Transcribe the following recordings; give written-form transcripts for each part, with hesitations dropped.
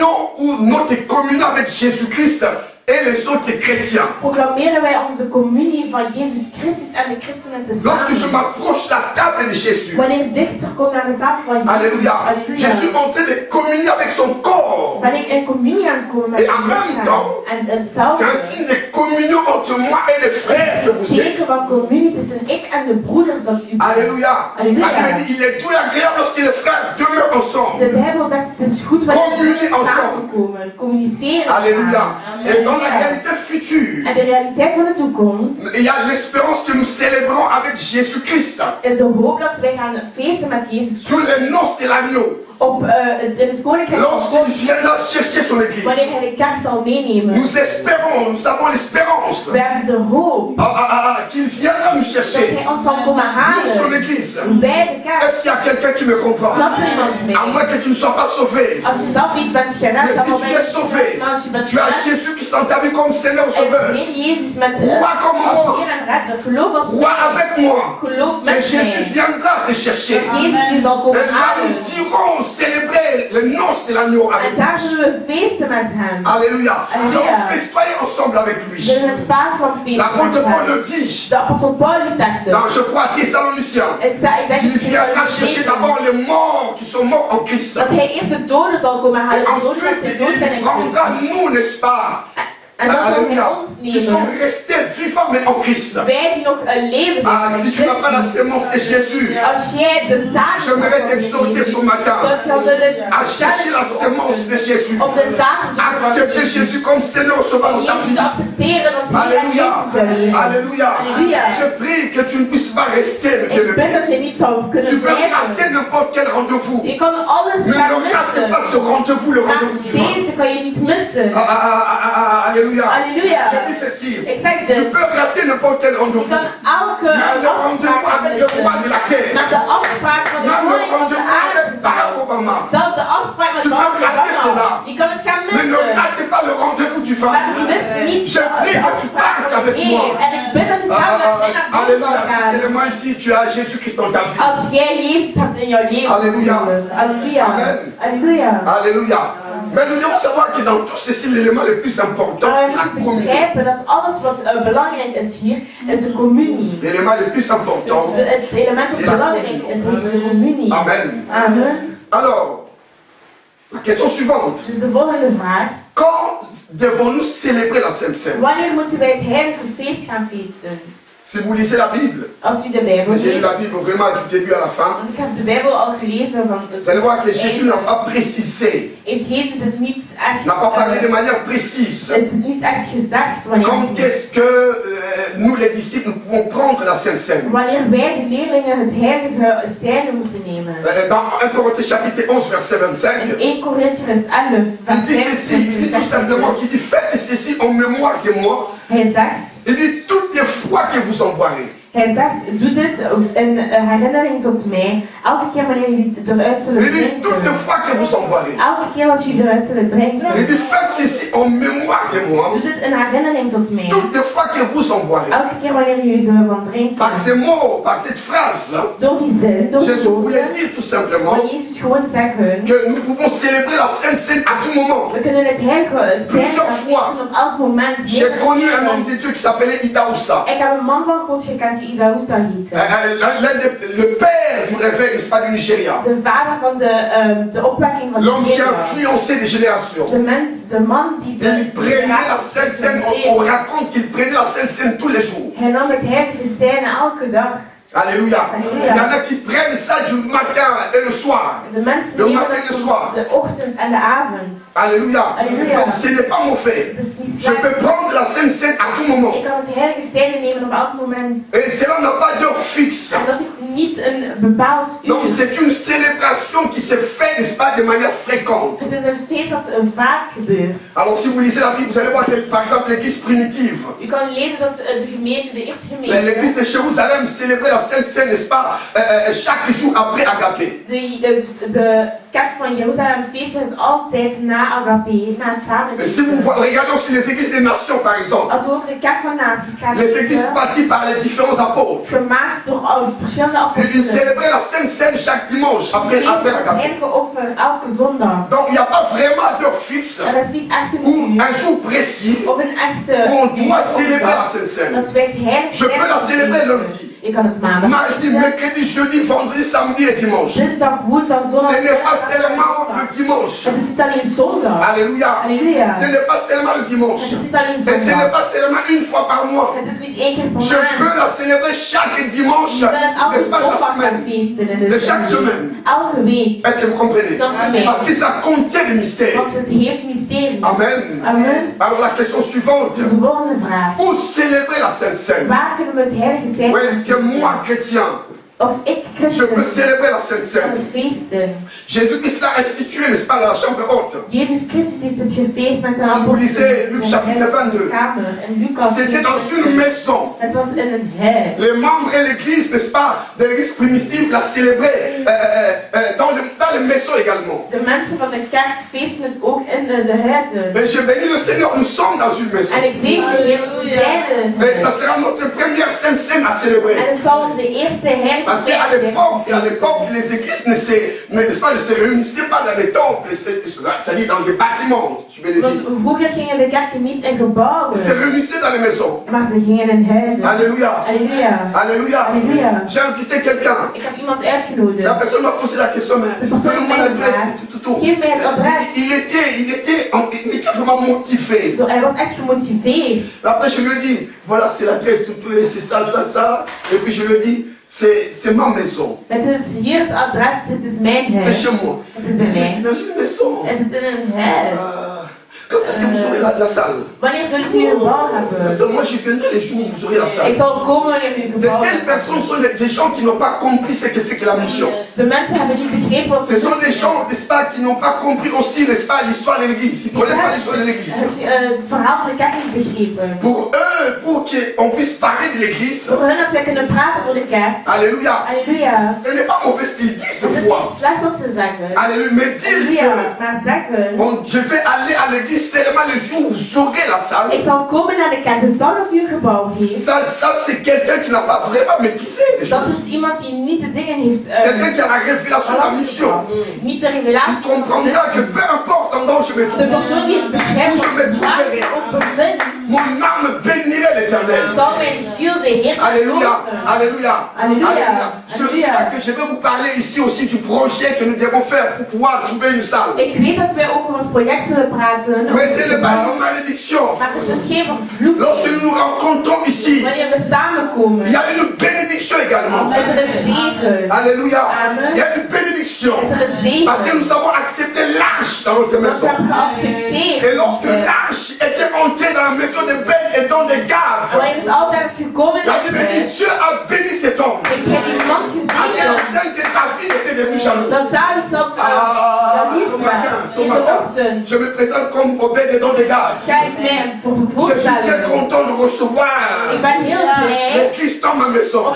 communion ou notre communion avec Jésus-Christ et les autres chrétiens. Proclameren wij onze communie van Jezus Christus en de christenen Lorsque je tezamen. m'approche la table de Jésus, Wanneer ik dichter kom naar de tafel van Jezus. alléluia, je suis en train de communier avec son corps. Ben ik in communie aan het komen met Et en zijn même lichaam. temps, En c'est hetzelfde. un signe de communion entre moi et les frères que vous êtes. Teken van communie tussen ik en de broeders dat u bent. Alléluia. Alléluia. La Bible dit, il est doux et agréable lorsque les frères demeurent De ensemble. Bijbel zegt het is goed wanneer Communie we ensemble. samenkomen. Communiceren. Alléluia. samen. Et dans la Halleluja. réalité future, En de realiteit van de toekomst il y a l'espérance que nous célébrons avec Jésus-Christ is de hoop dat wij gaan feesten met Jezus sur les noces de l'agneau. in het koninkrijk van God. Lorsqu'il viendra chercher son église, Wanneer hij de kerk zal meenemen. nous espérons, nous avons l'espérance We hebben de hoop qu'il viendra nous dat chercher. hij ons zal komen Nous, son halen église. bij de kerk. Est-ce qu'il y a quelqu'un qui me comprend? Snapt er iemand À mee? moins que tu ne sois pas sauvé. Als je zelf niet bent gered, Mais dan si wel tu es sauvé, maar als je bent tu as gered, Jésus-Christ dans ta vie comme Seigneur en Sauveur. Heer Jezus met Crois comme als moi. Heer en redder. Geloof als Crois avec moi. Geloof Et met Jésus mij. viendra te chercher. Dat Jezus je zal Et komen là, halen. nous irons célébrer les noces de l'agneau En avec daar lui. zullen we feesten met hem. Alléluia. Nous Alléluia. allons festoyer ensemble avec We lui. zullen het paaslam feesten L'apôtre met Paul hem. le dit De apostel Paulus zegt het. dans, je crois, Thessaloniciens. Ik denk Il viendra chercher d'abord les morts qui sont morts en Christ. dat hij eerst de doden zal komen halen. Et De doden ensuite, die dood zijn il in prendra Christus. nous, n'est-ce pas? En dan zal hij Alléluia. ons Qui sont nemen. restés vivants mais en Christ. Wij die nog een leven zijn. Ah, si tu n'as pas la sémence de Jésus, Als jij de zaad j'aimerais t'exhorter ce matin zou ik jou willen à chercher la sémence de Jésus. om de zaad te zoeken van Accepter Jezus. Jésus comme Seigneur Sauveur Om dans ta Jezus vie. te accepteren als Heer en Alléluia. Jezus in je leven. Alléluia. Alléluia. Je prie que tu ne puisses pas rester le Ik bid bien-aimé. dat je niet zou Tu kunnen peux blijven. rater n'importe quel rendez-vous. Je kan alles Mais gaan ne rate pas missen. ce rendez-vous, le Maar rendez-vous du vent. deze kan je niet missen. Alléluia. Alléluia. Je dis ceci. Ik zeg Tu dit. peux rater n'importe quel Je rendez-vous. kan elke Même le rendez-vous afspraak avec le roi de missen. la terre. Maar de afspraak van de Même le koning van de rendez-vous aarde. avec Barack Obama. Zelfs de afspraak met Tu peux Barack rater Obama. cela. Je kan het gaan Mais ne missen. rate pas le rendez-vous du vent. Maar mis niet Je prie que tu partes avec moi. En ik bid dat je samen met mij naar boven zal Alléluia. gaan. C'est moi ici, tu as Jésus-Christ dans ta vie. Als jij Jezus hebt in jouw leven. Alléluia. Halleluja. Amen. Halleluja. Alléluia. Mais nous devons savoir que dans tout ceci, l'élément le plus important, Maar c'est we la moeten communion. begrijpen dat alles wat belangrijk is hier, is de communie. L'élément le plus important. Het element dat belangrijk is de communie. Amen. Amen. Alors, la question suivante. Dus de volgende vraag. Quand devons-nous célébrer la Sainte Seine? Wanneer moeten wij het heilige feest gaan feesten? Si vous lisez la Bible, Als u de Bijbel j'ai lu la leest. Bible vraiment du début à la fin, Want ik heb de Bijbel al gelezen van het vous allez voir que Jésus n'a pas précisé, heeft Jezus het niet echt, n'a pas parlé de manière précise. het niet echt gezegd wanneer Quand est-ce que nous les disciples nous pouvons prendre la Sainte Seine? wanneer wij de leerlingen het heilige zijde moeten nemen. Dans 1 Corinthiens chapitre 11 verset 25, In 1 Corinthians 11 il vers dit ceci, il dit tout simplement 25. qu'il dit faites ceci en mémoire de moi. Hij zegt, Il dit toutes les fois que vous en boirez. hij zegt, doe dit in herinnering tot mij, elke keer wanneer jullie eruit zullen Il dit toutes les drinken. fois que vous en boirez. Elke keer als jullie eruit zullen Il drinken, dit faites ceci en mémoire de moi. doe dit in herinnering tot mij. Toutes les fois que vous en boirez. Elke keer wanneer jullie zullen van drinken. Par ces mots, par cette phrase, Door die zin, door die Jésus voulait woorden, dire tout simplement wil Jezus gewoon zeggen, que nous pouvons célébrer la Sainte Seine à tout moment. we kunnen het heilige Plusieurs zijn fois. op elk moment. J'ai connu un homme de Dieu qui s'appelait Idaoussa. Ik heb een man van God gekend die Idaoussa heette. Le père du réveil, n'est-ce pas, du Nigeria. De vader van de opwekking van L'homme qui a Nigeria. influencé des générations. De man die Il prenait la Sainte Seine, on raconte qu'il prenait la Sainte Seine tous les jours. Hij nam het heilige zijn elke dag. Alléluia. Alléluia. Il y en a qui prennent ça du matin et le soir. De mensen Le nemen matin et le het soir. de ochtend en de avond. Alléluia. Alléluia. Donc ce n'est pas mon fait. Dat is niet Je peux slecht. prendre la Sainte Seine à tout moment. Ik kan het heilige zijn nemen op elk moment. Et cela n'a pas d'heure fixe. En dat heeft niet een bepaald Donc uur. c'est une célébration qui se fait, n'est-ce pas, de manière fréquente. Het is een feest dat vaak gebeurt. Alors si vous lisez la Bible, vous allez voir que par exemple l'église primitive, U kan lezen dat de gemeente, de eerste gemeente, l'église de Jérusalem célébrait la Sainte Seine, n'est-ce pas, chaque jour après Agapé. de kerk van Jeruzalem feesten het altijd na Agape, na het samen. Et si vous regardez aussi les églises des nations par exemple, Als we ook de kerk van naties gaan les églises lezen, bâties par les différents apôtres, gemaakt door verschillende af te ils zullen. célébraient la Sainte Seine chaque dimanche après Feesten après het Agapé. heilige offer elke zondag. Donc il n'y a pas vraiment d'heure fixe Er is niet echt ou een un uur jour précis of een echte où on doit uur of célébrer la dag Sainte Seine. dat wij het heilige Je peux la célébrer vieren. lundi, Je kan het maandag mardi, vieren, mercredi, jeudi, vendredi, samedi et dimanche. dinsdag, woensdag, donderdag. Ce n'est pas vrijdag, seulement zaterdag. le dimanche. Het is niet alleen zondag. Alléluia. Halleluja. Ce n'est pas seulement le dimanche. Het is niet alleen Et ce n'est zondag. pas seulement une fois par mois. Het is niet één keer per Je peux maand. la célébrer chaque dimanche, Je kan het elke n'est-ce pas, de la zondag gaan semaine. feesten in De de chaque semaine. Elke week. Est-ce que vous comprenez? Parce que ça contient des mystères. Want het heeft mysterie. Amen. Amen. Alors la question suivante. Dus de volgende vraag. Où célébrer la Sainte Seine? Waar kunnen we het heilige zijn? Ou est-ce que moi, chrétien, Of ik je peux christen célébrer la Sainte kan Seine? het feesten. Jésus-Christ l'a institué, n'est-ce pas, la chambre haute. Jezus Christus heeft het gefeest met zijn Si vous lisez Luc chapitre 22, kamer. En Lucas c'était dans une maison. het was in een huis. Les membres et l'église, n'est-ce pas, de l'église primitive la célébraient dans les maisons également. De mensen van de kerk feesten het ook in de huizen. Mais je bénis le Seigneur, nous sommes dans une maison. En ik zeg de Heer dat we zijn in een Mais ça huis. sera notre première Sainte Seine à célébrer. En het zal onze eerste heilige Parce qu'à l'époque, les églises n'est-ce pas, ne se réunissaient pas dans les temples, c'est-à-dire dans les bâtiments, je vais le Want dire. vroeger gingen de kerken niet in gebouwen, Ils se réunissaient dans les maisons. maar ze gingen in huizen. Alléluia. Halleluja. Alléluia. Alléluia. J'ai invité quelqu'un. Ik heb iemand La uitgenodigd. personne m'a posé la question, mais De persoon donne-moi heeft mij l'adresse, gevraagd, tout. geef mij het adres. Il était vraiment motivé. Zo, hij was echt gemotiveerd. Après, je lui ai dit, voilà, c'est l'adresse, tout, et c'est ça. Et puis je lui ai dit, c'est ma maison. Het is hier het adres, het is mijn C'est huis. chez moi. Het is bij Mais c'est mij. dans une maison. Is het in een huis? Quand est-ce que vous aurez la salle? Wanneer zult u een gebouw Parce hebben? que moi, je viendrai les jours où vous aurez la Ik salle. zal komen wanneer u een De gebouw telles hebt. personnes sont des gens qui n'ont pas compris ce que c'est que la mission. De mensen hebben niet begrepen wat Ce sont des gens, n'est-ce pas, qui n'ont pas compris aussi, n'est-ce pas, l'histoire de l'église. Ils ne connaissent pas l'histoire de l'église. Het verhaal van de kerk niet begrepen. Pour eux, pour qu'on puisse parler de l'église, Voor hen dat wij kunnen praten voor de kerk. alléluia, Halleluja. ce n'est pas mauvais ce qu'ils disent Het de is foi. niet slecht wat ze zeggen. Alléluia, mais dire Halleluja. que Maar zeggen. je vais aller à l'église seulement le jour où vous aurez la salle. Ik zal komen naar de kerk. Het zal dat u een gebouw heeft. Ça c'est quelqu'un qui n'a pas vraiment maîtrisé les Dat choses. is iemand die niet de dingen heeft. Quelqu'un qui a la révélation de la mission. Niet de Il revelatie. comprendra que peu importe l'endroit où je me De trouve, persoon die het begrijpt Hoe ze met waar toegeven. ik ook bevind, mon âme bénirait l'éternel. zal mijn ziel de Heer Alléluia, loven. alléluia, Alléluia. alléluia. Je Alléluia. sais que je vais vous parler ici aussi du projet que nous devons faire pour pouvoir trouver une salle. Ik weet dat wij ook over het project zullen praten. Mais ce n'est pas une malédiction. Maar het is geen vervloeking. Lorsque nous nous rencontrons ici, Wanneer we samenkomen, il y a une bénédiction également. is er een zegen. Alléluia. Amen. Il y a une bénédiction. Is er een zegen. Parce que nous avons accepté l'arche dans notre Dat we maison. hebben geaccepteerd. Et lorsque l'arche était entrée dans la maison de Beth et dans des gardes, Wanneer het altijd is gekomen la Bible dit Dieu a béni cet homme. ik heb die man À quel gezien. enseigne que ta vie était depuis jaloux. Dat David zelfs Ah, jaloers ce matin, was. ce In de matin, ochtend je me présente comme Obed et dans des gardes. ga ik mij voor Je suis très voorstellen. content de recevoir Ik ben heel blij le Christ dans ma maison. om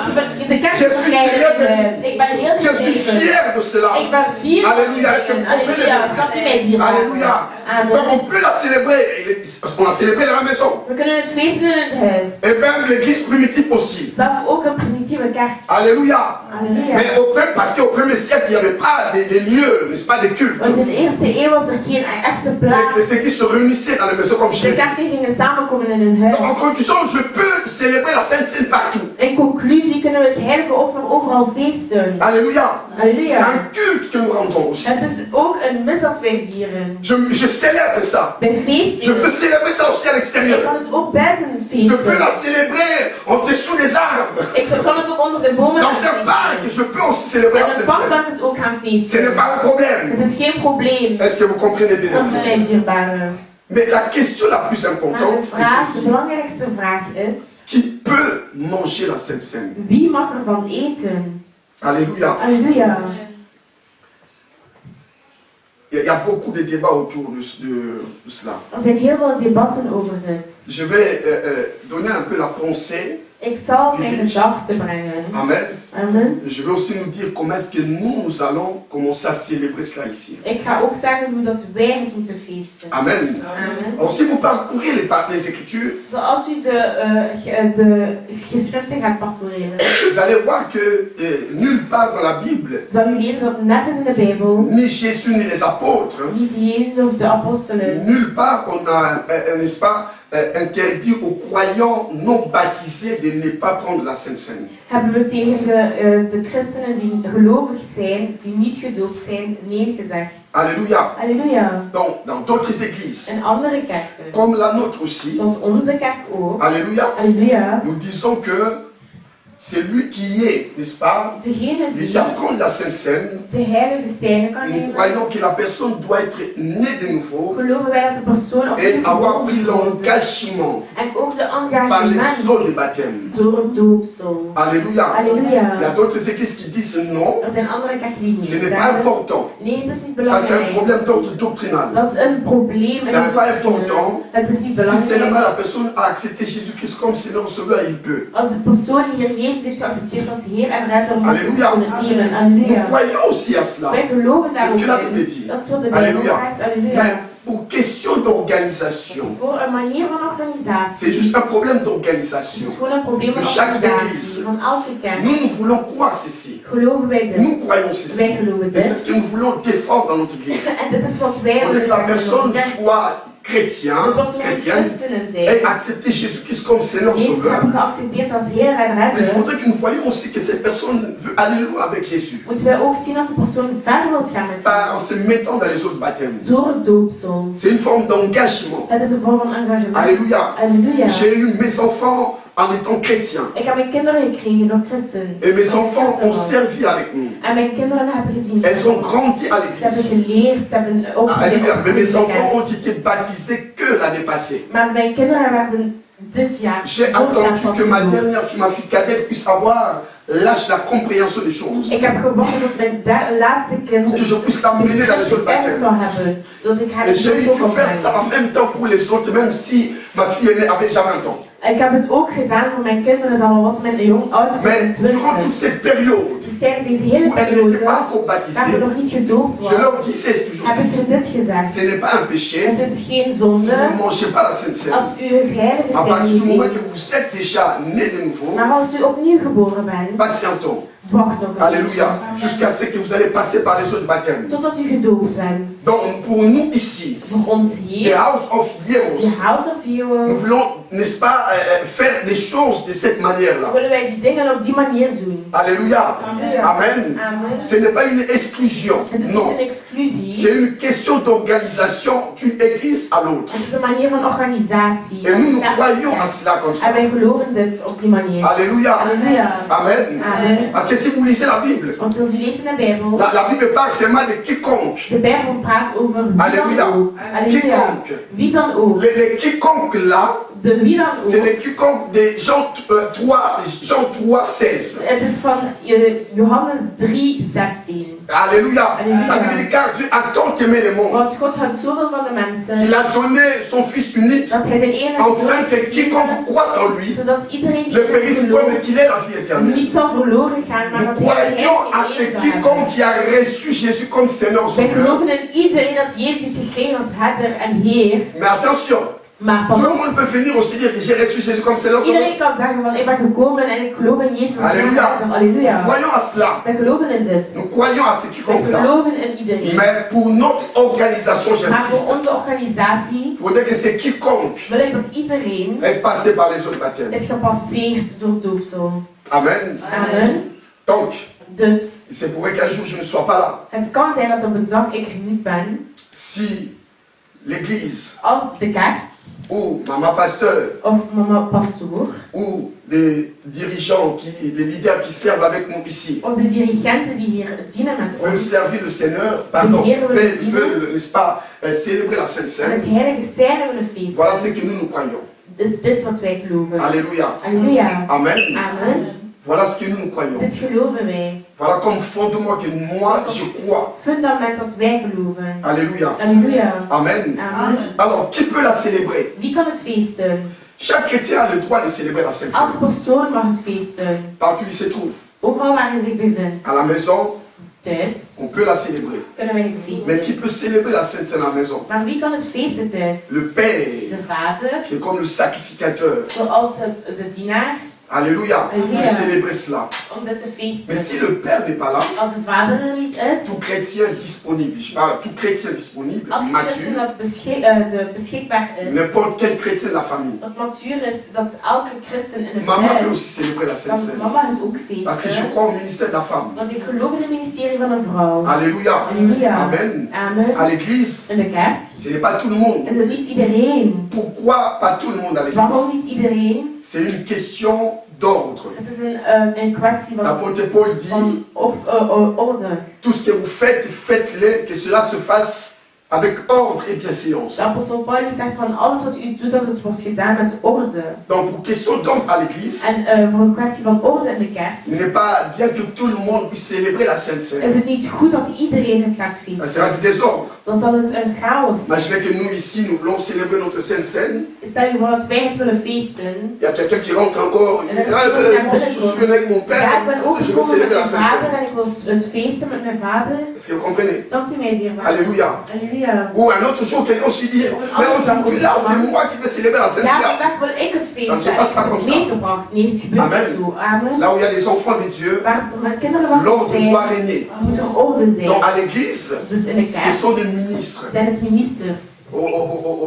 de kerk Je te suis verschijnen très in huis. Ik ben heel Je suis gezegend. fier de cela. Ik ben fier van Alléluia. die Est-ce que vous dingen. comprenez? Halleluja. Snapt u mij hier? Alléluia. Amen. Donc on peut la célébrer. Parce qu'on a célébré dans la maison. We kunnen het feesten in het huis. Et même l'église primitive aussi. Zelf ook een primitieve kerk. Alléluia. Halleluja. Mais parce qu'au premier siècle, il n'y avait pas des lieux, n'est-ce pas, des cultes. Want in de eerste eeuw was er geen echte plaats. Les églises se réunissaient dans les maisons comme chez De nous. kerken gingen samenkomen in hun Donc, en huis. conclusion, je peux célébrer la Sainte Seine partout. In conclusie kunnen we het heilige offer overal feesten. Alléluia. C'est Halleluja. un culte que nous rendons aussi. Het is ook een mis dat wij vieren. Je célèbre ça. Bij Je feesten. peux célébrer ça aussi à Ik l'extérieur. kan het ook buiten Je peux la feesten. célébrer en dessous des arbres. Ik kan het ook onder de bomen Dans un parc, je peux aussi célébrer En la het Sainte park Seine. kan het ook gaan Ce n'est feesten. pas un problème. Het is geen probleem. Est-ce que vous comprenez bien? Snap je mij, dierbare? Mais la question la plus Maar importante de vraag, est de ceci. belangrijkste vraag is, Qui peut manger la Sainte Seine? wie mag ervan eten? Alléluia. Halleluja. Il y a beaucoup de débats autour de cela. Er zijn heel veel debatten over dit. Je vais donner un peu la pensée Ik zal mijn gedachten brengen. Amen. Amen. Je veux aussi nous dire comment est-ce que nous allons commencer à célébrer cela ici. Ik ga ook zeggen hoe dat wij het moeten feesten. Amen. Amen. Alors si vous parcourez les Écritures, Zoals u de geschriften gaat parcoureren, vous allez voir que nulle part dans la Bible, zal u lezen dat nergens in de Bijbel, ni Jésus ni les apôtres, niet Jezus of de apostelen, nulle part on a, n'est-ce pas, interdit aux croyants non baptisés de ne pas prendre la Sainte Seine. hebben we tegen de christenen die gelovig zijn, die niet gedoopt zijn, nee gezegd. Alléluia. Halleluja. Donc, dans d'autres églises, En andere kerken, comme la nôtre aussi, zoals onze kerk ook, alléluia, halleluja, nous disons que c'est lui qui est, n'est-ce pas, degene qui die apprend la Sainte Seine. de heilige zijne kan Nous nemen, croyons que la personne doit être née de nouveau geloven wij dat de persoon et opnieuw avoir geboren pris moet worden. l'engagement En ook de par les engagement eaux de baptême. door het doopsel. Alléluia. Il y a Halleluja. d'autres églises qui disent non, Er zijn andere kerken die ce niet n'est pas zeggen, important. nee, het is niet Ça, c'est un belangrijk. problème d'ordre doctrinal. Dat is een probleem in C'est de pas doctrine. important. Het is niet Si seulement belangrijk. la personne a accepté Jésus-Christ comme Seigneur Sauveur, il peut. Als de persoon die hier Jezus heeft geaccepteerd als Heer en redder moet Halleluja. accepteren. Nous Halleluja. croyons aussi à cela. Wij geloven daar C'est ce que la ook Bible in. dit. Dat is wat de Bijbel Alléluia. zegt. Halleluja. Mais pour question d'organisation, Voor een manier van c'est organisatie. juste un problème Het d'organisation. is gewoon een probleem van De chaque organisatie. église. Van elke kerk. Nous voulons croire ceci. Geloven wij dit. Nous croyons ceci. Wij geloven Et c'est dit. ce que nous voulons défendre dans notre église. En dit is wat wij Pour willen que la zeggen in personne onze kerk. soit chrétien, De persoon moet chrétienne, christenen et zijn. accepter Jésus-Christ comme Seigneur Jezus Sauveur. hebben geaccepteerd als Heer en Mais il redder. faudrait que nous voyions aussi que cette personne veut aller loin avec Jésus. Moeten wij ook zien dat de persoon verder wilt gaan met Pas en Jezus. se mettant dans les autres baptêmes. Door het doopsel. C'est une forme d'engagement. Het is een vorm van engagement. Alléluia. Halleluja. J'ai eu mes enfants en étant chrétiens. Ik heb mijn kinderen gekregen door christen. Et mes enfants ont Christen. servi avec nous. En mijn kinderen hebben gediend. Elles ont grandi à Ze hebben l'église. geleerd, ze hebben ook Alléluia. Mais mes enfants gezegd. ont été baptisés que l'année passée. Maar mijn kinderen werden dit jaar. J'ai vorig jaar attendu pas que ma gedoopt. dernière fille, ma fille cadette, puisse avoir l'âge de la compréhension des choses. Ik heb gewacht tot mijn laatste kind Pour que je puisse l'amener dans les autres kennis baptêmes. zou hebben. Zodat ik haar Et j'ai ook dû kon faire ça brengen. en même temps pour les autres, même si ma fille aînée avait déjà 20 ans. Ik heb het ook gedaan voor mijn kinderen, al was mijn oudste Mais durant 20. toute cette période Dus tijdens deze hele où elle n'était pas periode, encore waar ze baptisée, nog niet gedoopt je was, leur disais toujours heb ik ceci. ze dit gezegd. Ce n'est pas un péché Het is geen si zonde vous ne mangez pas la Sainte Seine. als u het heilige À partir du zijn moment eet. que vous êtes déjà né de nouveau, Maar als u opnieuw geboren bent, patientons. wacht nog een Alléluia. Jusqu'à ce que vous allez passer par les autres baptêmes. totdat u gedoopt bent. Donc pour nous ici, Voor ons the hier, House of de Heroes, House of nous Heroes, voulons, n'est-ce pas, faire des choses de cette manière-là. willen wij die dingen op die manier doen. Alléluia. Halleluja. Amen. Amen. Ce n'est pas une exclusion. Het is niet Non. een exclusie, C'est une question d'organisation d'une église à l'autre. het is een manier van organisatie. Et nous, nous Ja. croyons à cela comme ça. En wij geloven dit op die manier. Alléluia. Halleluja. Amen. Amen. Parce que si vous lisez la Bible, Want zoals u leest in de Bijbel, la Bible parle seulement de quiconque. de Bijbel praat over wie Alléluia. dan ook. Halleluja. Quiconque. Wie dan ook. Les quiconque là, De wie dan c'est ook. les quiconque de Jean 3, 16. Het is van Johannes 3, 16. Alléluia. Alléluia. La Bible dit car Dieu a tant aimé le monde. Want God had zoveel van de mensen Il a donné son Fils unique dat hij zijn enige afin que zoon quiconque croit en lui zodat iedereen die ne périsse erin point mais gelooft qu'il ait la vie éternelle. niet zal verloren gaan, maar Nous dat hij croyons à ce eeuwig leven zal quiconque hebben. qui a reçu Jésus comme Seigneur Wij Sauveur. geloven in iedereen dat Jezus heeft gekregen als redder en Heer. Mais attention, Maar pas tout le op, monde peut venir aussi dire que j'ai reçu Jésus comme Seigneur Sauveur. iedereen kan zeggen van ik ben gekomen en ik geloof in Jezus als Alléluia. redder. Nous Halleluja. croyons à cela. Wij geloven in dit. Nous croyons à ce Wij quiconque là. geloven in iedereen. Mais pour notre organisation, Maar voor j'insiste, onze organisatie il faudrait que c'est quiconque wil ik dat iedereen est passé par les autres baptêmes. is gepasseerd door het doopsel. Amen. Amen. Donc, Dus il se pourrait qu'un jour je ne sois pas là. het kan zijn dat op een dag ik er niet ben, Si l'église als de kerk ou maman pasteur of mama pastoor ou des dirigeants, des leaders qui servent avec nous ici of de dirigenten die hier dienen met veulent ons servir le Seigneur, pardon, Heer wil dienen. veulent, n'est-ce pas, célébrer la Sainte en het Seine. heilige zijne willen feesten. Voilà ce que nous croyons. Is dit wat wij geloven. Alléluia. Halleluja. Amen. Amen. Voilà ce que nous croyons. Dit geloven wij. Voilà comme fondement que moi je crois. Fundament dat wij geloven. Alléluia. Halleluja. Amen. Amen. Alors, qui peut la célébrer? Wie kan het feesten? Chaque chrétien a le droit de célébrer la Sainte Elke Seine. persoon mag het feesten. Partout où il se trouve. Overal waar hij zich bevindt. À la maison, Thuis on peut la célébrer. kunnen wij het Mais qui feesten. peut célébrer la Sainte Seine à la maison? Maar wie kan het feesten thuis? Le Père, De vader, qui est comme le sacrificateur. zoals de dienaar, Alléluia. Alléluia. Pour célébrer cela. om dit te Mais feesten. si le Père n'est pas là, Als de vader er niet is, tout chrétien disponible, je parle tout chrétien disponible, elke christen mature, dat beschikbaar is, n'importe quel chrétien de la famille, dat matuur is, dat elke christen in het maman peut huis, aussi célébrer la Sainte dat Seine. mama het ook Parce que je feesten. crois au ministère de la femme. Want ik geloof in het ministerie van een vrouw. Alléluia. Halleluja. Amen. Amen. À l'église, In de kerk ce n'est pas tout le monde. is het niet iedereen. Pourquoi pas tout le monde à l'église? Waarom niet iedereen? C'est une question d'ordre. Het is een kwestie van, L'apôtre Paul dit, orde. tout ce que vous faites, faites-le, que cela se fasse avec ordre et bienséance. De apostel Paulus zegt van alles wat u doet, dat het wordt gedaan met orde. Donc pour question d'ordre à l'église, En voor een kwestie van orde in de kerk il n'est pas bien que tout le monde puisse célébrer la Sainte is Seine. het niet goed dat iedereen het gaat Ça sera feesten. du désordre. Dan zal het een chaos zijn. Imaginez que nous ici, nous voulons célébrer notre Sainte Seine. Stel je voor dat wij het willen feesten. Il y a quelqu'un qui rentre encore, il dit, ah, moi aussi je suis venu avec mon Ja, ik ben ook père, je veux gekomen met célébrer la mijn Sainte vader Seine. en ik wil het feesten met mijn vader. Est-ce que vous comprenez? Snapt u mij hier? Alléluia. Halleluja. Ou un autre jour, quelqu'un aussi dit, mais aujourd'hui là, c'est moi qui vais célébrer la Sainte Ja, Seine. vandaag wil ik het Ça ne feesten se en passe ik pas heb comme het ça. meegebracht. Nee, het gebeurt Amen. niet zo. Amen. Là où il y a des enfants de Dieu, Waar met kinderen wat l'ordre zijn, doit régner. moet er orde zijn. Donc à l'église, Dus in de ce kerk sont des ministres. zijn het ministers.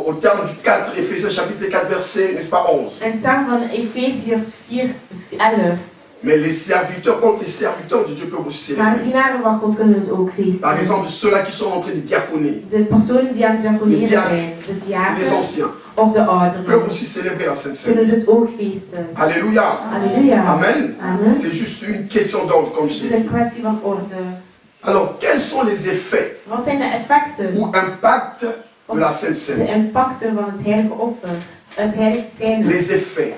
Au terme du 4, Éphésiens chapitre 4, verset, n'est-ce pas 11. En term van Efeziërs 4:11. Mais les serviteurs, autres les serviteurs de Dieu peuvent aussi Maar célébrer. dienaren van God kunnen het ook Par feesten. exemple, ceux-là qui sont en train de diaconer, De personen die aan het diaconeren diaken. zijn, de les diaken anciens, of de peuvent ouderen, aussi célébrer la Sainte Seine. kunnen dit ook feesten. Alléluia. Halleluja. Amen. Amen. C'est juste une question d'ordre, comme je Het l'ai is een dit. kwestie van orde. Alors, quels sont les effets Wat zijn de effecten? ou impacts de la Sainte De Seine? impacten van het heilige offer. Het heilige zijn. Les effets.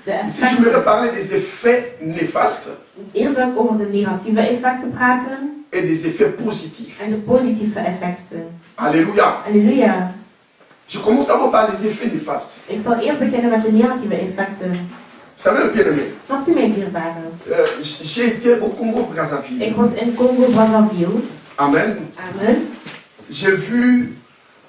De Si je me effecten. parler des effets néfastes Eerst zal ik over de negatieve effecten praten et des effets positifs. en de positieve effecten. Alléluia. Halleluja. Je commence d'abord par les effets néfastes. Ik zal eerst beginnen met de negatieve effecten. Vous savez, le bien-aimé, Snapt u mij, dierbaren? j'ai été au Congo-Brazzaville. Ik was in Congo-Brazzaville. Amen. Amen. J'ai vu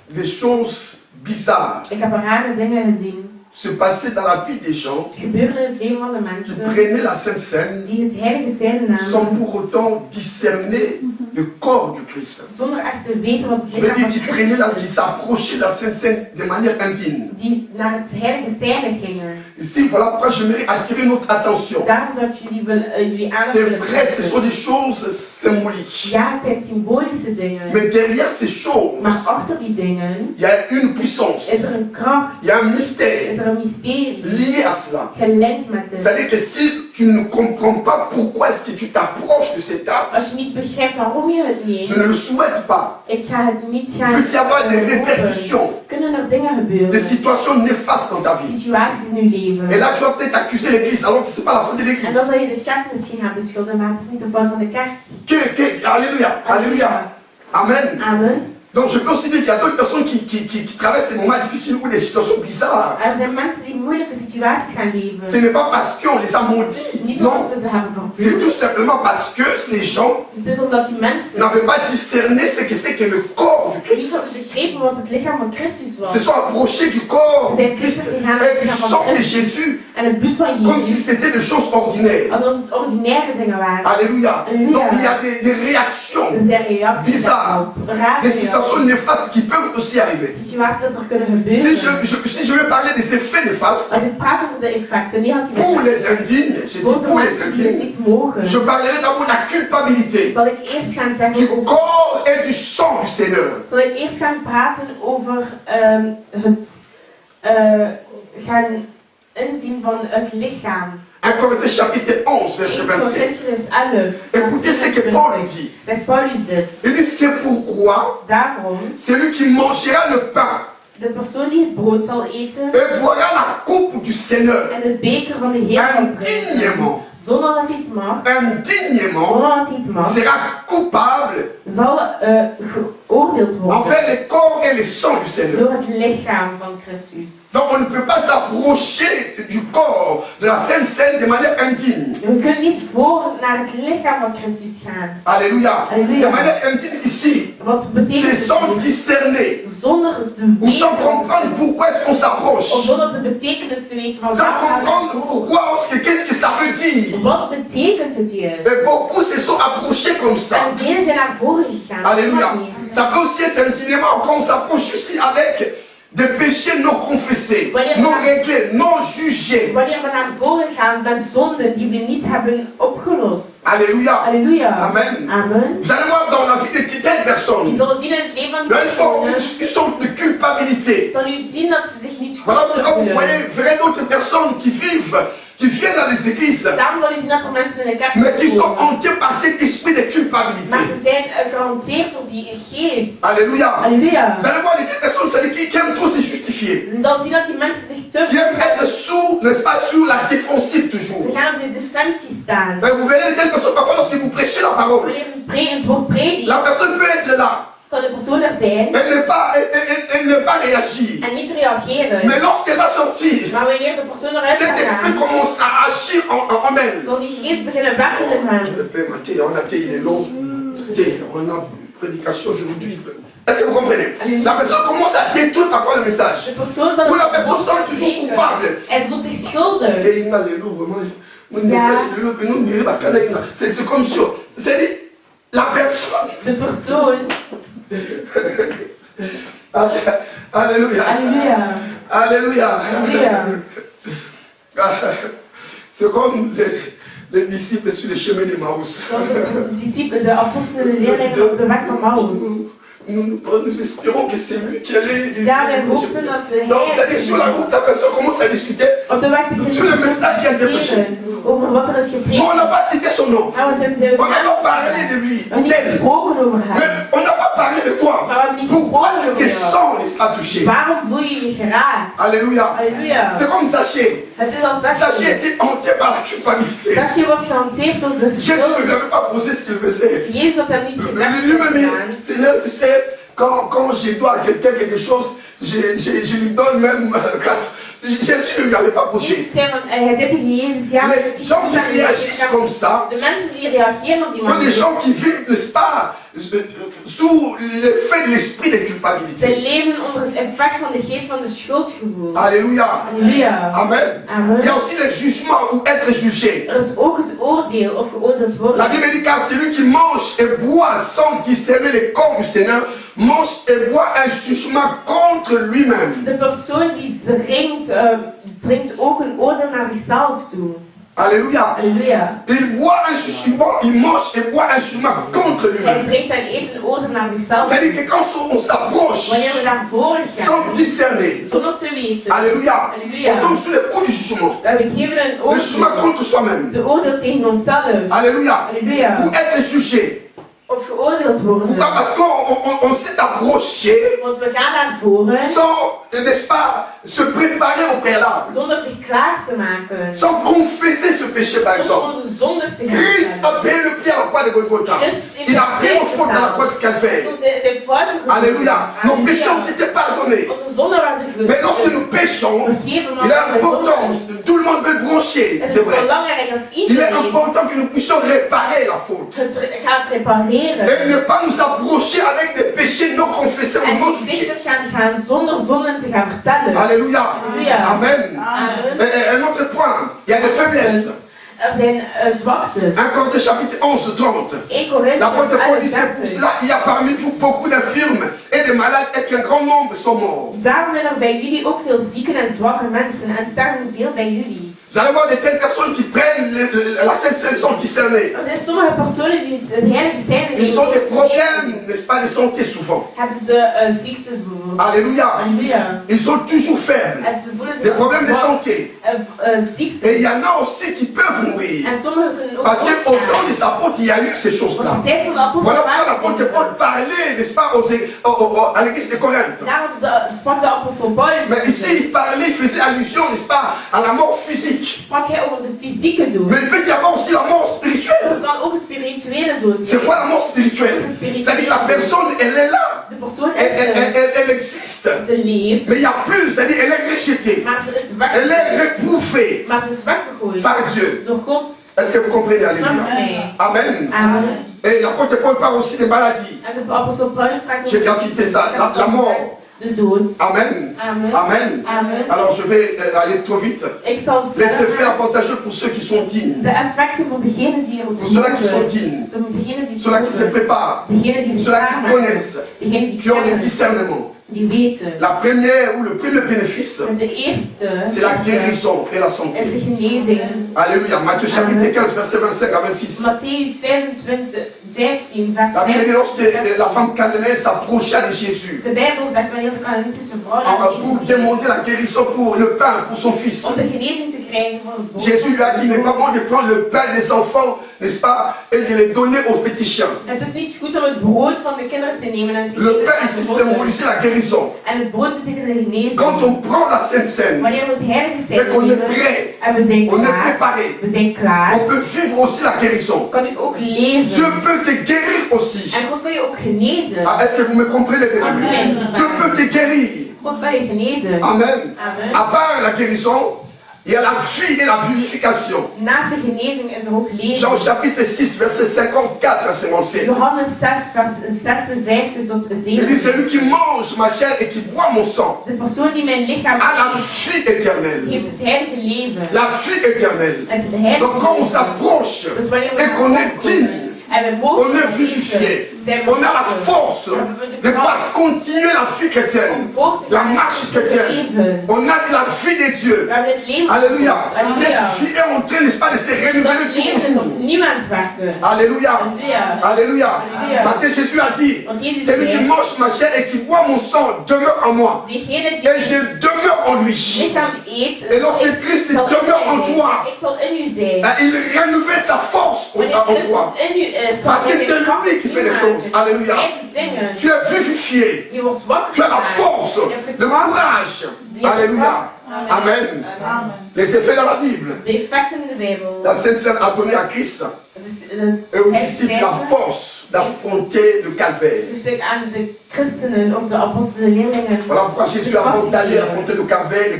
des choses bizarres Ik heb rare dingen gezien. se passer dans la vie des gens Het gebeurde in het leven van de qui mensen prenaient la Sainte Seine die het heilige zijn sans namen, pour autant discerner le corps du Christ. zonder echt te weten wat het Je veux lichaam dire, van qui prenaient Christus qui is, s'approchaient de la Sainte Seine de manière intime. die naar het heilige zijne gingen. Ici, voilà pourquoi j'aimerais attirer notre attention. Daarom zou ik jullie aandacht C'est willen vrai, ce sont trekken. des choses symboliques. Ja, het zijn symbolische dingen. Mais derrière ces choses, Maar achter die dingen il y a une puissance, is er een kracht, il y a un is mystère er een mysterie, lié à cela. gelinkt met het. C'est-à-dire que si tu ne comprends pas pourquoi est-ce que tu t'approches de cette arbre, Als je niet begrijpt waarom je het je neemt, ne le souhaite pas. ik ga het niet Il gaan peut y avoir des horen. répercussions, Kunnen er dingen gebeuren, des situations néfastes dans ta vie. situaties in uw leven. Et là, tu vas peut-être accuser l'église alors que ce n'est pas la faute de En l'église. dan zal je de kerk misschien gaan beschuldigen, maar het is niet de fout van de kerk. Alléluia, alléluia. Amen. Amen. Donc je peux aussi dire qu'il y a d'autres personnes qui traversent des moments difficiles ou des situations bizarres. Er zijn mensen die moeilijke situaties gaan Ce leven. n'est pas parce qu'on les a maudits, Niet non. omdat we ze hebben C'est vervloekt. tout simplement parce que ces gens Het is omdat die mensen n'avaient pas discerné ce que c'est que le corps du niet Christ. hadden begrepen wat het lichaam van Christus was. Se sont approchés du corps du Christ et du sang de Jésus En het bloed van comme si Jezus. c'était des choses ordinaires. Alsof het ordinaire dingen waren. Alléluia. Alléluia. Donc il y a des réactions, Er zijn reacties Bizar. daarop. Rare des reacties. situations néfastes qui peuvent aussi arriver. Situaties dat er kunnen Si gebeuren. si je veux parler des effets néfastes Als ik praat over de effecten, negatieve pour les effecten, indignes, j'ai dit voor de pour les mensen die het indignes, niet mogen, je parlerai d'abord de la culpabilité zal ik eerst gaan du zeggen over corps et du sang du Seigneur. zal ik eerst gaan praten over het gaan inzien van het lichaam. 1 Corinthiens chapitre 11, verset 1 27. Corinthians 11. Écoutez ce que Paul dit. Zegt Paulus dit. Il dit, c'est pourquoi Daarom, celui qui mangera le pain de persoon die het brood zal eten et boira la coupe du Seigneur en de beker van de Heer zal drinken, indignement, zonder dat hij het mag, indignement, zonder dat hij het mag, sera coupable zal veroordeeld worden. envers le corps et le sang du Seigneur. Door het lichaam van Christus. Donc on ne peut pas s'approcher du corps de la Sainte Seine de manière indigne. We kunnen niet voor naar het lichaam van Christus gaan. Alléluia. Alléluia. De manière indigne ici, Wat betekent c'est het? sans discerner, Zonder te ou sans weten, comprendre pourquoi est-ce qu'on of s'approche, zonder de betekenis te weten van sans waar gaan comprendre we naartoe. pourquoi, qu'est-ce que ça veut dire. Wat betekent het juist? Et beaucoup se sont approchés comme ça. En velen zijn naar voren gegaan. Alléluia. Ça peut aussi être intimement quand on s'approche aussi avec des péchés non confessés, non réglés, non jugés. Wanneer we naar voren gaan met zonden die we niet hebben opgelost. Alléluia. Halleluja. Amen. Amen. Vous allez voir dans la vie de telle Je personne, zal zien in het leven van il y a une forme, personen. une sorte de culpabilité. Zal u zien dat ze zich niet goed Voilà pourquoi vous voelen. verrez d'autres personnes qui viennent dans les églises, Daarom zal u zien dat er mensen in de kerk mais qui sont komen. hantés par cet esprit de Maar culpabilité. ze zijn gehanteerd door die geest. Alléluia. Halleluja. Vous allez voir les personnes qui aiment trop se justifier, Je zal zien dat die mensen zich te qui aiment être sous, n'est-ce pas, sur la défensive Ze toujours. gaan op de defensie staan. Mais vous verrez telle personne, parfois lorsque vous prêchez la parole, Wanneer het woord predikt, la personne peut être là, kan de persoon er zijn elle ne pas réagir. en niet reageren. Mais lorsqu'elle va sortir, Maar wanneer de persoon eruit cet gaat esprit gaan, commence à agir en elle. zal die geest beginnen werken te gaan. Le Père Mathé, on a thé, il est long. Thé, on a prédication aujourd'hui. Est-ce que vous comprenez? La personne commence à détruire parfois le message. De persoon zal Ou la personne se sent het toujours breken. coupable. Elle voelt zich schuldig. C'est comme ça. C'est-à-dire, la personne. De persoon. Alléluia. Halleluja. Alléluia. Halleluja. C'est comme les disciples sur le chemin de Maus. Zoals de discipelen, de apostelen, de leerlingen op de weg van Maus. Nous espérons que c'est lui qui allait. Ja, wij hoopten dat we Donc, c'est-à-dire, sur la route, la personne commence à discuter. op de weg begint Sur le message qui a été prêché. over wat er is Mais gepreekt. on n'a pas cité son nom. Nou, wat hebben ze On n'a pas gedaan? parlé de lui We hebben ou niet d'elle. gesproken over Mais haar. on n'a pas parlé de toi. Maar we hebben niet Pourquoi gesproken tu over te jou. sens, n'est-ce pas, touché? Waarom voel je je geraakt? Alléluia. Halleluja. C'est comme Zachée. Het is als Zachée Zachée. était hanté par la culpabilité. Zachée was gehanteerd door de Jésus ne schuld. lui avait pas posé ce qu'il faisait. Jezus had hem niet gezegd wat Lui-même, hij dit, gedaan. Seigneur, tu sais, quand je dois à quelqu'un quelque chose, je lui donne même 4. Jésus ne lui avait pas posé. Jezus zei van, hij zei tegen Jezus, ja, Les gens qui réagissent comme ça de mensen die reageren op die sont des manier, gens qui vivent, n'est-ce pas, sous l'effet de l'esprit de zij culpabilité. leven onder het effect van de geest van de schuldgevoel. Alléluia. Halleluja. Amen. Amen. Il y a aussi le jugement ou être jugé. Er is ook het oordeel of geoordeeld La worden. Bible dit car celui qui mange et boit sans discerner le corps du Seigneur mange et boit un jugement contre lui-même. De persoon die drinkt ook een oordeel naar zichzelf toe. Alléluia. Halleluja. Il boit un jugement, il mange et boit un jugement contre Hij lui-même. drinkt en eet een oordeel naar zichzelf. C'est-à-dire que quand on s'approche Wanneer we naar voren gaan, sans discerner, zonder te weten, Alléluia, Alléluia. on tombe sous le coup du jugement. we geven een Le jugement oordeel. contre soi-même. De oordeel tegen onszelf. Alléluia. Halleluja. Ou être jugé. Of geoordeeld worden. Pourquoi? Parce qu'on s'est approché Want we gaan naar voren sans, n'est-ce pas, se préparer au préalable. zonder zich klaar te maken. Sans confesser ce péché par Zonder exemple. onze zondes te Christ gaan. a payé le prix à la croix de Golgotha. Christus heeft Il a de pris nos prijs fautes à la croix betaald. du Calvaire. Toen zijn fouten gedaan. Alléluia. Nos péchés ont Halleluja. été pardonnés. Onze zonden werden Mais lorsque vergeven. nous péchons, Vergeven, il est maar onze important, zonden. tout le monde veut brancher, Het c'est is vrai. belangrijk dat Il est iedereen important que nous puissions réparer la faute. het gaat repareren. Et ne pas nous approcher avec des péchés non confessés ou En non niet jugés. dichter gaan zonder zonden te gaan vertellen. Alléluia. Alléluia. Amen. Amen. Et un autre point, il y a des faiblesses. Er zijn zwaktes. 1 Corinthiens chapitre 11, 30. 1 Korinthe L'apôtre Paul dit, c'est 31. pour cela, il y a parmi vous beaucoup d'infirmes et de malades et qu'un grand nombre sont morts. Daarom zijn er bij jullie ook veel zieke en zwakke mensen en sterven veel bij jullie. Vous allez voir de telles personnes qui prennent la Sainte Seine sans discerner. Er zijn sommige personen die het heilige zijn en Ils ont des problèmes, n'est-ce pas, de santé souvent. hebben ze ziektes bijvoorbeeld. Alléluia. Halleluja. Ils sont toujours faibles. En ze voelen Des zich problèmes de zwak. santé. Ziektes. Et il y en a aussi qui peuvent mourir. En sommigen kunnen ook Parce qu'au doodgaan. temps des apôtres, il y a eu ces choses-là. Want de tijd van de apostel Voilà pourquoi waren l'apôtre Paul parlait, n'est-ce pas, à l'église de Corinthe. Daarom sprak de apostel Paulus. Mais ici, il parlait, il faisait allusion, n'est-ce pas, à la mort physique. Sprak hij over de fysieke dood. Mais il peut y avoir aussi la mort Er spirituelle. kan ook een spirituele dood C'est zijn. quoi la mort spirituelle? C'est-à-dire que la personne, elle est là. persoon is elle existe. ze leeft, Mais il y a plus, c'est-à-dire elle est rejetée. maar ze is Elle est weggegooid. reprouvée Maar ze is weggegooid par Dieu. door God. Est-ce que vous comprenez? Snapt Alléluia. u mij? Amen. Amen. Et l'apôtre Paul parle aussi des maladies. En de apostel Paulus spreekt J'ai déjà cité ça, la mort. de dood. Amen. Amen. Amen. Amen. Alors je vais aller trop vite. Ik zal Les snel effets gaan. avantageux pour ceux qui sont dignes. De effecten voor degenen die er Pour ceux-là qui sont dignes. degenen die Ceux-là qui se préparent. degenen die zich Ceux-là qui klaarmaken, connaissent. degenen die Qui ont le kennen, discernement. die weten. La première ou le premier bénéfice, En de eerste c'est la guérison et la santé. is de genezing. Alléluia. Matthieu chapitre 15, verset 25 à 26. Matthäus 25, 15, vers La Bible dit 5. lorsque la femme cananéenne s'approcha de Jésus De Bijbel zegt wanneer de Canaanitische vrouw naar pour Jezus ging, demander la guérison pour le pain, pour son fils. om de genezing te krijgen voor het brood. Jésus lui a dit, il n'est pas bon de prendre le pain des enfants, n'est-ce pas, et de les donner aux petits chiens. Het is niet goed om het brood van de kinderen te nemen en te Le geven pain aan ici de honden. symbolisait la guérison. En het brood betekent de genezing. Quand on prend la Sainte Seine, Wanneer we het heilige et zijn qu'on est nemen prêt, en we zijn on est klaar, préparé, we zijn klaar, on peut vivre aussi la guérison. kan u ook leven. Dieu peut te guérir aussi. En God kan je ook genezen. Ah, est-ce que vous me comprenez, les amis? Dieu peut te guérir. God kan je genezen. Amen. Amen. À part la guérison, il y a la vie et la vivification. Naast de genezing is er ook leven. Jean chapitre 6, verset 54 à 57. Johannes 6, vers 56 tot Il dit, 7. celui qui mange ma chair et qui boit mon sang De persoon die mijn lichaam a la eet, vie éternelle. heeft het heilige leven. La vie éternelle. Het heilige Donc quand on leven. s'approche Dus wanneer we et qu'on est digne, en we mogen on est leven, vivifié. zijn we On a la mogen. force de pouvoir continuer la vie chrétienne, Om voort te la gaan marche met het chrétienne. leven. On a de la vie de Dieu. We hebben het leven van Alléluia. God. Alléluia. Cette vie est en train, n'est-ce pas, de se renouveler Dat jour leven au is jour. opnieuw aan het werken. Alléluia. Alléluia. Alléluia. Alléluia. Parce que Jésus a dit, Want Jezus celui qui zei, mange ma chair et qui boit mon sang demeure en moi. diegene die Et je demeure en lui. lichaam eet, Et lorsque Christ zal demeure in en mij toi, zijn. Ik zal in u zijn. Il renouvelle sa force Wanneer en toi. Christus in u is, zal Parce que hij c'est de kracht lui qui fait les maken. choses. Alléluia. Hij doet dingen. Tu es vivifié. Je wordt wakker Tu as la gemaakt. force, Je hebt de le kracht. courage. Die hebt de Alléluia. kracht. Amen. Les effets dans la Bible. De effecten in de Bijbel. La Sainte Seine a donné à Christ et aux disciples la force d'affronter le calvaire. heeft zich aan de christenen of de apostelen leerlingen. Voilà pourquoi Jésus, avant d'aller affronter le calvaire,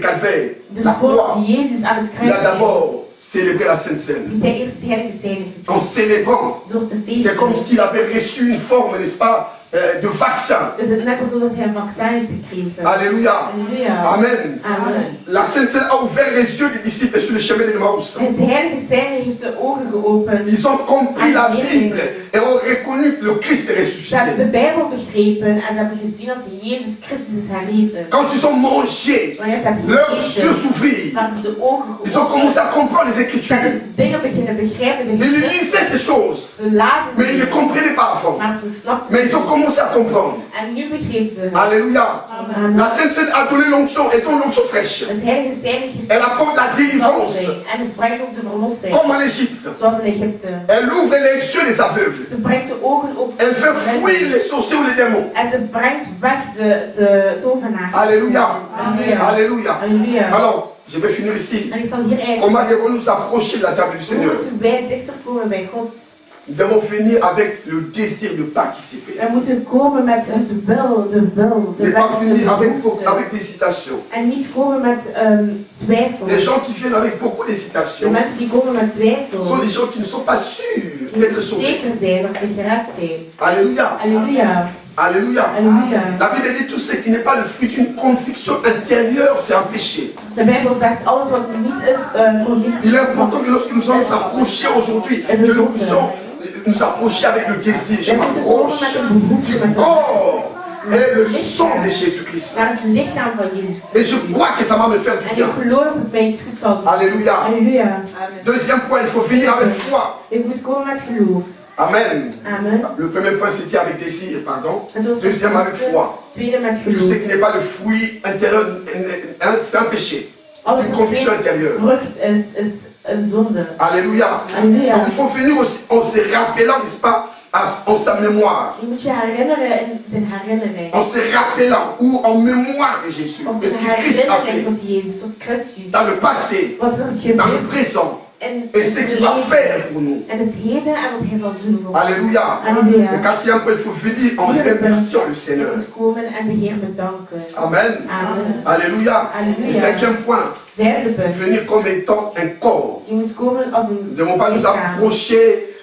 Dus la croix, voordat Jezus aan het il kruis a ging, d'abord célébré la Sainte Seine. heeft hij eerst het heilige zijn En célébrant, door te c'est comme feesten. s'il avait reçu une forme, n'est-ce pas, de vaccin. Is het net alsof hij een vaccin heeft gekregen. Alléluia. Halleluja. Amen. Amen. La Sainte Seine a ouvert les yeux des disciples sur le chemin de Emmaüs. Het heilige zijn heeft de ogen geopend. Ils ont compris la Bible et ont reconnu que le Christ est Ze hebben ressuscité. de Bijbel begrepen en ze hebben gezien dat Jezus Christus is herrezen. Quand ils ont mangé, Wanneer ze hebben leurs yeux gegeten, s'ouvrirent. hadden ze de ogen Ils ont commencé à comprendre les Ze Écritures. hebben dingen beginnen begrijpen. De Ils geschrift. lisaient ces choses, Ze lazen mais ils ne het, comprenaient pas avant. maar ze snapten Mais ils ont het. commencé à comprendre. En nu begrepen ze het. Alléluia. Amen. La Sainte Seine a donné l'onction et donne l'onction fraîche. Het heilige zijn geeft Elle apporte la délivrance, verlossing. En het brengt ook de verlossing. comme en Égypte. Zoals in Egypte. Elle ouvre les yeux des aveugles. Ze brengt de ogen open. Elle fait fuir les sorciers ou les démons. En ze brengt weg de tovenaars. Alléluia. Alléluia. Alléluia. Halleluja. Alors, je vais finir ici. En ik zal hier eigenlijk. Comment devons-nous nous approcher de la table du Hoe Seigneur? moeten wij dichter komen bij God? Nous devons venir avec le désir de participer. We moeten komen met het wil, de Ne pas venir wens, de avec, behoefte. avec d'hésitation. En niet komen met twijfel. Les gens qui viennent avec beaucoup De d'hésitation mensen die komen met sont twijfel. des gens qui ne sont pas sûrs Die d'être niet sauvés. zeker zijn dat ze gered zijn. Alléluia. Halleluja. Alléluia. Halleluja. La Bible dit tout ce qui n'est pas le fruit d'une conviction intérieure, c'est un péché. De Bijbel zegt alles wat niet is convictie. Il est important que lorsque nous allons nous approcher aujourd'hui, que nous puissions nous approcher avec le désir. Je We moeten komen m'approche met een behoefte, du met een corps et le sang de Jésus-Christ. naar het lichaam van Jezus Et je Christus. crois que ça va me faire du En ik bien. geloof dat het mij iets goed zal doen. Alléluia. Halleluja. Deuxième point, il faut venir avec foi. Ik moet komen met geloof. Amen. Amen. Le premier point, c'était avec désir, pardon. Het was Deuxième avec foi. Tweede met Tout ce geloof. qui n'est pas le fruit intérieur, c'est un péché. Alles Une wat conviction geen intérieure. vrucht is een zonde. Alléluia. Halleluja. Donc il faut venir aussi en se rappelant, n'est-ce pas, en sa mémoire. Je moet je herinneren in zijn herinnering. En se rappelant ou en mémoire de Jésus. Om De te ce que Christ a herinneren fait tot Jezus, tot Christus. dans le passé, Wat er is dans le gebeurd présent et ce qu'il va faire pour nous. En het heden en wat hij zal doen voor ons. Alléluia. Halleluja. Le quatrième point, il faut venir en remerciant le Je Seigneur. moet komen en de Heer bedanken. Amen. Amen. Alléluia. Alléluia. Le cinquième point, Vijfde punt. venir comme étant un corps. Je moet komen als een Nous ne devons pas nous lichaam. approcher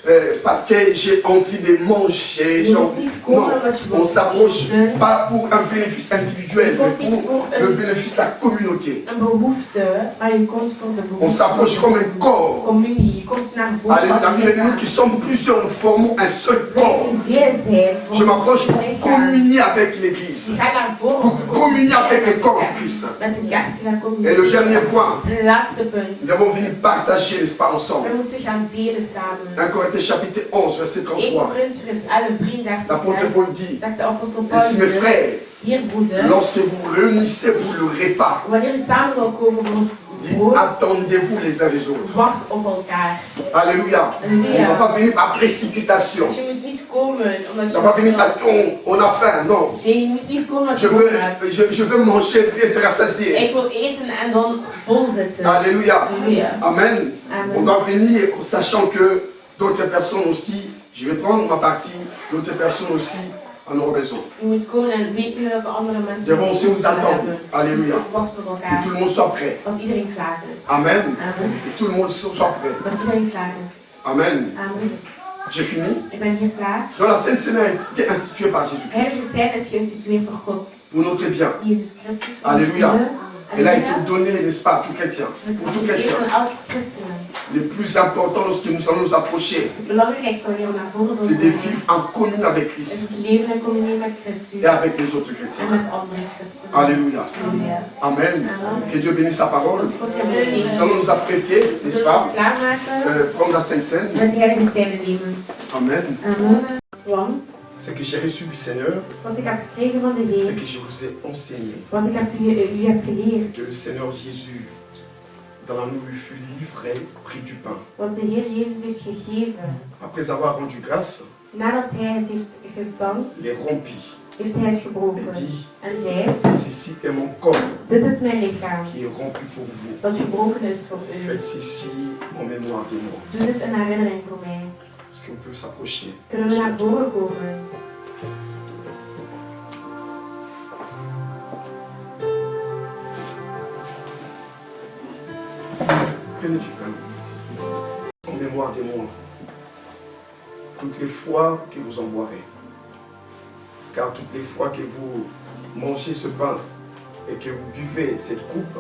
parce que j'ai envie de manger. J'ai envie... Non, on ne s'approche pas pour un bénéfice individuel, mais pour le bénéfice de la communauté. Een behoefte, maar je komt voor de behoefte. On s'approche comme un corps. Communie, je komt naar voren. Alléluia. als een Nous lichaam. qui sommes plusieurs, nous formons un seul Wij corps. kunnen veel zijn. voor Je m'approche een pour lichaam. communier avec l'Église, Je ga naar voren. pour communier avec le corps de Christ. Met de kerk te gaan Et le dernier communiceren. point, En het laatste punt. nous avons venu partager, n'est-ce pas, ensemble. We moeten gaan delen samen. 1 Corinthiens chapitre 11, verset 1 33. Corinthiërs 11, 33 L'apôtre zegt, Paul dit, zegt de apostel ainsi mes Paulus, frères, hier broeders, lorsque vous réunissez pour le repas, wanneer u samen zal komen voor het dit, brood, attendez-vous les uns les autres. wacht op elkaar. Alléluia. On ne va pas venir par précipitation. Dus je moet niet komen omdat On je... ne va pas venir parce qu'on a faim, non. Nee, je moet niet komen omdat Je je veux, honger hebt. je veux manger, être rassasié. Ik wil eten en dan vol zitten. Alléluia. Halleluja. Amen. Amen. On doit venir en sachant que d'autres personnes aussi, je vais prendre ma partie, d'autres personnes aussi en auront besoin. Je moet komen en weten dat de andere mensen... Devons aussi nous behoefte attendre. hebben. Alléluia. Dus wachten op Que elkaar. tout le monde soit prêt. Dat iedereen klaar is. Amen. Amen. Que tout le monde soit prêt. Dat iedereen klaar is. Amen. Amen. J'ai fini. Ik ben hier klaar. Donc la Sainte Semaine a été instituée par Jésus-Christ Heilige zijn is geïnstitueerd door God. pour notre bien. Jezus Christus. Alléluia. Elle a été Halleluja. donnée, n'est-ce pas, à tout chrétien. Het Pour is tout gegeven chrétien. aan elke christen. Le plus important lorsque nous allons nous approcher, Het belangrijkste wanneer we naar voren c'est zullen de komen, vivre en communion avec is Christ het leven en communie met Christus et avec les autres en chrétiens. met andere christenen. Alléluia. Halleluja. Amen. Amen. Que Dieu bénisse sa parole. Want God gaat ons Nous zegenen. allons nous apprêter, We n'est-ce zullen ons pas, klaarmaken prendre la Sainte Seine. met de heilige zijde nemen. Amen. Amen. Want Ce que j'ai reçu du Seigneur, wat ik heb gekregen van de ce Heer, que je vous ai enseigné, wat ik heb u heb geleerd, c'est que le Seigneur Jésus, dans la nuit, fut livré, prit du pain. wat de Heer Jezus heeft gegeven, Après avoir rendu grâce, nadat hij het heeft gedankt, les rompit heeft hij het et gebroken dit, en zei, ceci est mon corps dit is mijn lichaam, qui est rompu pour vous. dat gebroken is voor u. Faites ceci en mémoire de moi. Doe dit in herinnering voor mij. Est-ce qu'on peut s'approcher? Kunnen we naar voren komen? Prenez du pain. En mémoire de moi. Toutes les fois que vous en boirez. Car toutes les fois que vous mangez ce pain et que vous buvez cette coupe,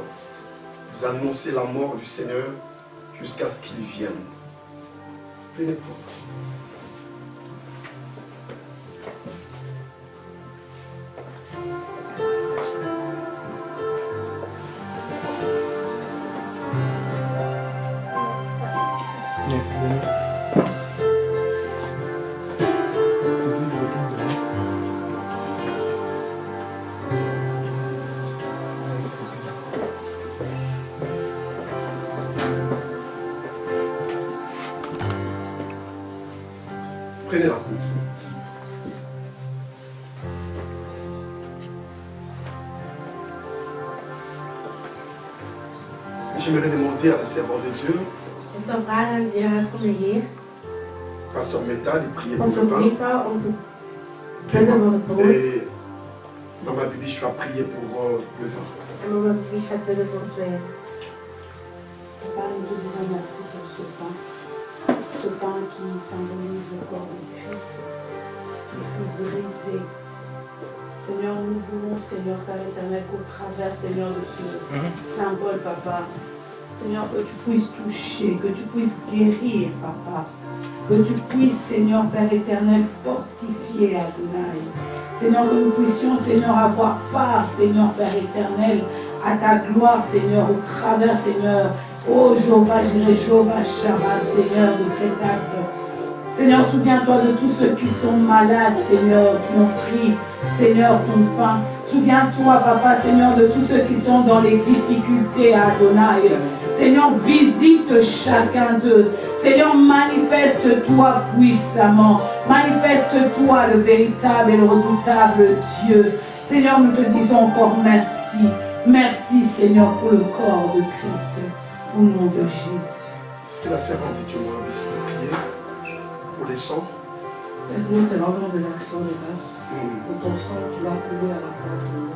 vous annoncez la mort du Seigneur jusqu'à ce qu'il vienne. Venez prendre. Prenez la coupe. J'aimerais demander à la servante de Dieu, Ik zou vragen aan de dienares van de Heer, Pasteur Meta, de prier pour Pastor le pain. Meta, om te bidden voor het brood. Et Maman Bibi, je vais prier pour le vin. En mama Bibi gaat bidden voor het wijn. Papa, nous te disons merci pour ce pain qui symbolise le corps de Christ, qui fut brisé. Seigneur, nous voulons, Seigneur, Père éternel, qu'au travers, Seigneur, de ce symbole, Papa, Seigneur, que tu puisses toucher, que tu puisses guérir, Papa, que tu puisses, Seigneur, Père éternel, fortifier Adonai. Seigneur, que nous puissions, Seigneur, avoir part, Seigneur, Père éternel, à ta gloire, Seigneur, au travers, Seigneur, oh Jéhovah, Jireh, Jéhovah, Shammah, Seigneur, de cet acte. Seigneur, souviens-toi de tous ceux qui sont malades, Seigneur, qui ont pris, Seigneur, ton pain. Souviens-toi, Papa, Seigneur, de tous ceux qui sont dans les difficultés, Adonai. Seigneur, visite chacun d'eux. Seigneur, manifeste-toi puissamment. Manifeste-toi le véritable et le redoutable Dieu. Seigneur, nous te disons encore merci. Merci, Seigneur, pour le corps de Christ. Au nom de Jésus. Est-ce que la servante de Dieu m'a envie de prier pour les sangs? Nous te rendons des actions de grâce pour ton sang qui va couler à la croix de nous.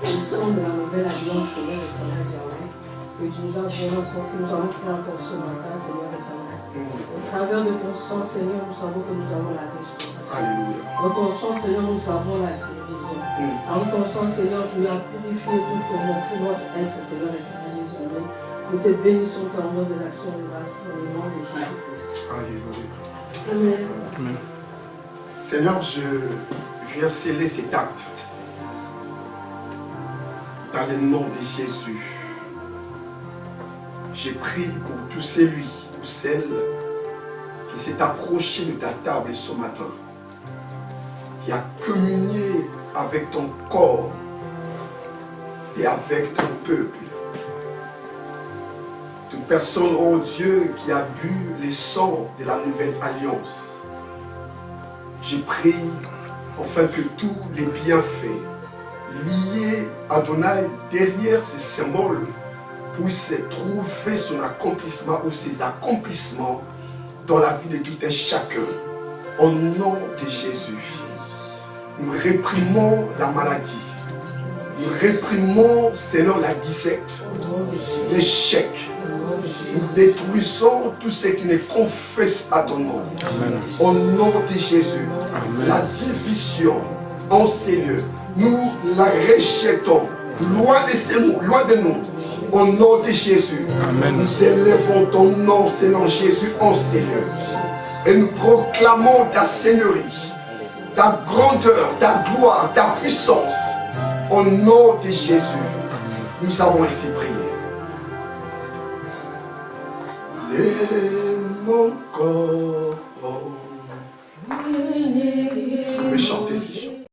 Le sang de la nouvelle alliance, Seigneur éternel Yahweh, que tu nous as donné encore, que nous avons pris encore ce matin, Seigneur éternel. Au travers de ton sang, Seigneur, nous savons que nous avons la restauration. Alléluia. Dans ton sang, Seigneur, nous avons la guérison. Dans ton sang, Seigneur, tu as purifié tout notre être, Seigneur éternel Yahweh. Nous te bénissons au nom de l'action de grâce dans le nom de Jésus-Christ. Alléluia. Amen. Amen. Seigneur, je viens sceller cet acte dans le nom de Jésus. J'ai prié pour tout celui ou celle qui s'est approché de ta table ce matin, qui a communié avec ton corps et avec ton peuple. Toute personne, oh Dieu, qui a bu le sang de la nouvelle alliance. J'ai prié afin que tous les bienfaits liés à Adonai derrière ces symboles puissent trouver son accomplissement ou ses accomplissements dans la vie de tout un chacun. Au nom de Jésus, nous réprimons la maladie. Nous réprimons, Seigneur, la disette, l'échec. Nous détruisons tout ce qui ne confesse pas ton nom. Amen. Au nom de Jésus, Amen. la division en ces lieux, nous la rejetons. Loin de ces mots, loin de nous. Au nom de Jésus, Amen. nous élevons ton nom, Seigneur Jésus, en ces lieux. Et nous proclamons ta seigneurie, ta grandeur, ta gloire, ta puissance. Au nom de Jésus, nous avons ainsi prié. C'est mon corps. Est-ce qu'on peut chanter ces chants?